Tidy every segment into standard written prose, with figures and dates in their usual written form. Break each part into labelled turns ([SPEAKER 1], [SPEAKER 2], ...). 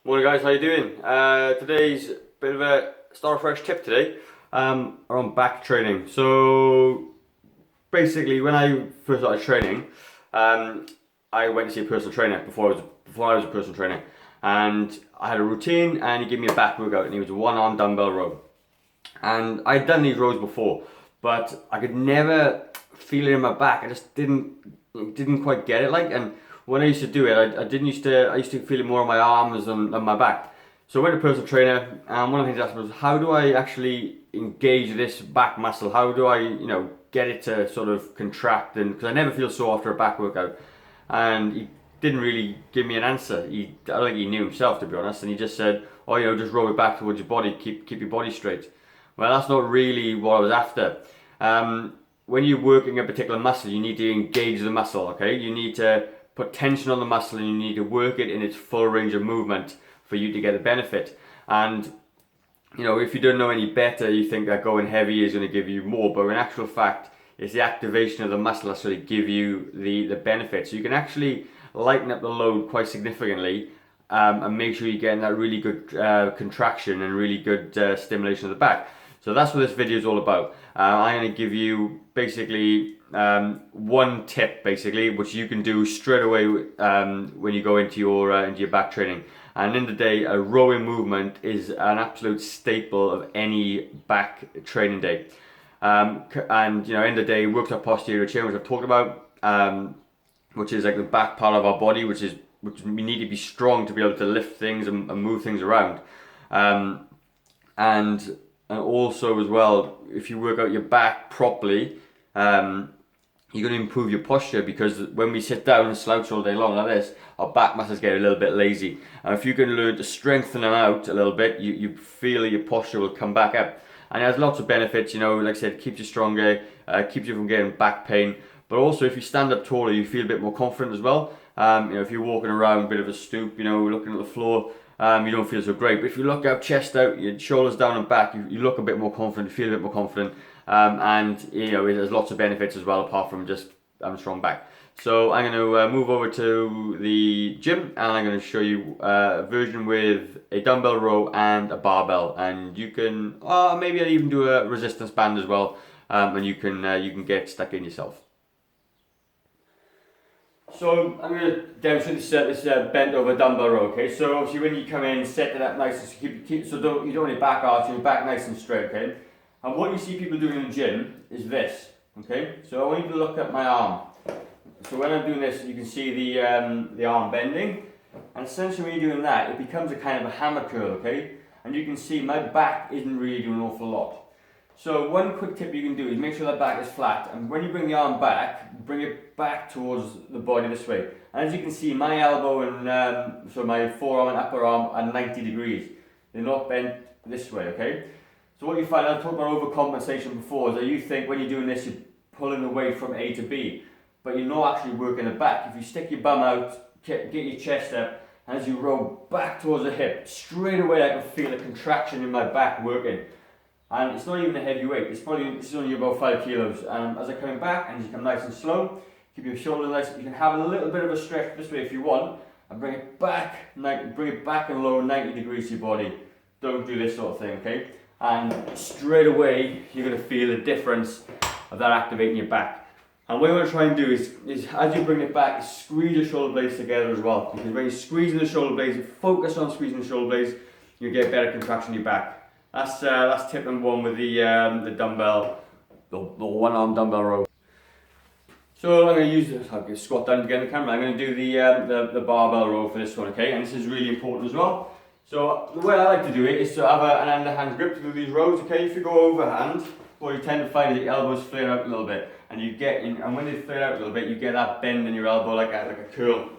[SPEAKER 1] Morning guys, how you doing? Today's a bit of a start fresh tip today around back training. So basically when I first started training, I went to see a personal trainer before I was a personal trainer, and I had a routine and he gave me a back workout, and it was a one-arm dumbbell row. And I'd done these rows before, but I could never feel it in my back. I just didn't quite get it and when I used to do it, I used to feel it more on my arms than my back. So I went to a personal trainer, and one of the things I asked was, how do I actually engage this back muscle? How do I, get it to sort of contract? And because I never feel sore after a back workout, and he didn't really give me an answer. I don't think he knew himself, to be honest, and he just said, oh, just roll it back towards your body, keep your body straight. Well, that's not really what I was after. When you're working a particular muscle, you need to engage the muscle, okay? You need to put tension on the muscle, and you need to work it in its full range of movement for you to get the benefit. And if you don't know any better, you think that going heavy is going to give you more, but in actual fact, it's the activation of the muscle that's going to give you the benefit. So you can actually lighten up the load quite significantly, and make sure you're getting that really good contraction and really good stimulation of the back. So that's what this video is all about. I'm going to give you basically one tip, which you can do straight away when you go into your back training. And in the day, a rowing movement is an absolute staple of any back training day. And in the day, works our posterior chain, which I've talked about, which is like the back part of our body, which we need to be strong to be able to lift things and move things around. And also as well, if you work out your back properly, you're going to improve your posture, because when we sit down and slouch all day long like this, our back muscles get a little bit lazy. And if you can learn to strengthen them out a little bit, you feel your posture will come back up. And it has lots of benefits, like I said, keeps you stronger, keeps you from getting back pain. But also if you stand up taller, you feel a bit more confident as well. If you're walking around a bit of a stoop, looking at the floor, you don't feel so great. But if you look up, chest out, your shoulders down and back, you look a bit more confident, you feel a bit more confident. And it has lots of benefits as well, apart from just having a strong back. So I'm going to move over to the gym, and I'm going to show you a version with a dumbbell row and a barbell. And you can, maybe I'll even do a resistance band as well, and you can get stuck in yourself. So I'm going to demonstrate this bent over dumbbell row. Okay, so obviously when you come in, set it up nice, so you don't want your back arch, your back nice and straight. Okay, and what you see people doing in the gym is this. Okay, so I want you to look at my arm. So when I'm doing this, you can see the arm bending, and essentially when you're doing that, it becomes a kind of a hammer curl. Okay, and you can see my back isn't really doing an awful lot. So one quick tip you can do is make sure that back is flat, and when you bring the arm back, bring it back towards the body this way. And as you can see, my elbow and so my forearm and upper arm are 90 degrees. They're not bent this way, okay? So what you find, I talked about overcompensation before, is that you think when you're doing this, you're pulling away from A to B, but you're not actually working the back. If you stick your bum out, get your chest up, and as you roll back towards the hip, straight away I can feel a contraction in my back working. And it's not even a heavy weight, it's only about 5 kilos. And as I'm coming back, and you come nice and slow, keep your shoulders nice, you can have a little bit of a stretch this way if you want, and bring it back and lower 90 degrees to your body. Don't do this sort of thing, okay? And straight away, you're going to feel the difference of that activating your back. And what you want to try and do is as you bring it back, squeeze your shoulder blades together as well. Because when you're squeezing the shoulder blades, focus on squeezing the shoulder blades, you get better contraction in your back. That's tip number one with the dumbbell, the one-arm dumbbell row. So I'm going to use this. I'll squat down to get the camera. I'm going to do the barbell row for this one, okay? And this is really important as well. So the way I like to do it is to have an underhand grip to do these rows, okay? If you go overhand, what you tend to find is your elbows flare out a little bit, and and when they flare out a little bit, you get that bend in your elbow like a curl.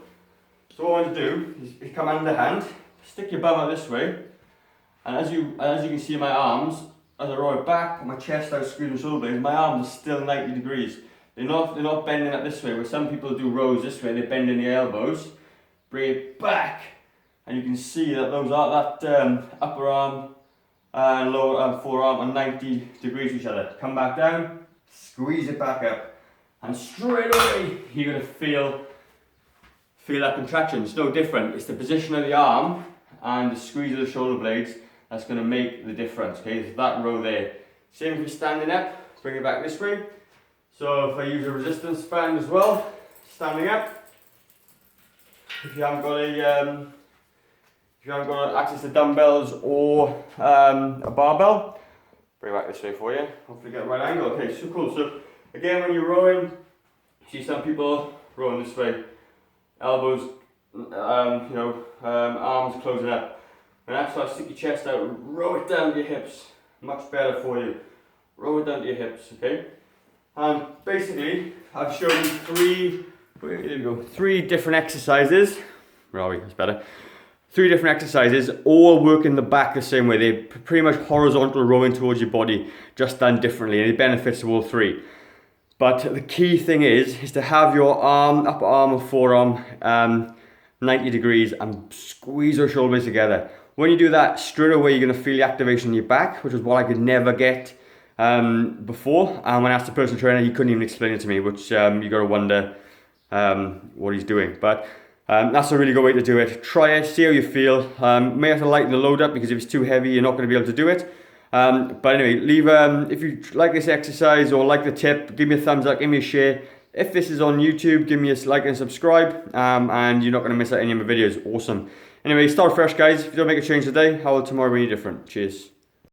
[SPEAKER 1] So what I want to do is you come underhand, stick your bum out this way. And as you can see my arms, as I roll it back, my chest out, squeeze my shoulder blades, my arms are still 90 degrees. They're not bending up this way, where some people do rows this way, they bend in the elbows, bring it back, and you can see that that upper arm and lower forearm are 90 degrees to each other. Come back down, squeeze it back up, and straight away you're going to feel that contraction. It's no different. It's the position of the arm and the squeeze of the shoulder blades that's going to make the difference. Okay, it's that row there. Same if you're standing up, bring it back this way. So if I use a resistance band as well, standing up. If you haven't got access to dumbbells or a barbell, bring it back this way for you. Hopefully get the right angle. Okay, so cool. So again, when you're rowing, see some people rowing this way, elbows, arms closing up. And that's why stick your chest out, row it down to your hips. Much better for you. Row it down to your hips, okay? And basically, I've shown you three different exercises. Where are we? That's better. 3 different exercises, all working the back the same way. They're pretty much horizontal rowing towards your body, just done differently, and it benefits to all 3. But the key thing is to have your arm, upper arm or forearm 90 degrees and squeeze your shoulders together. When you do that, straight away you're going to feel the activation in your back, which is what I could never get before. And when I asked the personal trainer, he couldn't even explain it to me, which you got to wonder what he's doing. But that's a really good way to do it. Try it, see how you feel. May have to lighten the load up, because if it's too heavy, you're not going to be able to do it. But anyway, leave if you like this exercise or like the tip, give me a thumbs up, give me a share. If this is on YouTube, give me a like and subscribe, and you're not going to miss out any of my videos. Awesome. Anyway, start fresh, guys. If you don't make a change today, how will tomorrow be any different? Cheers.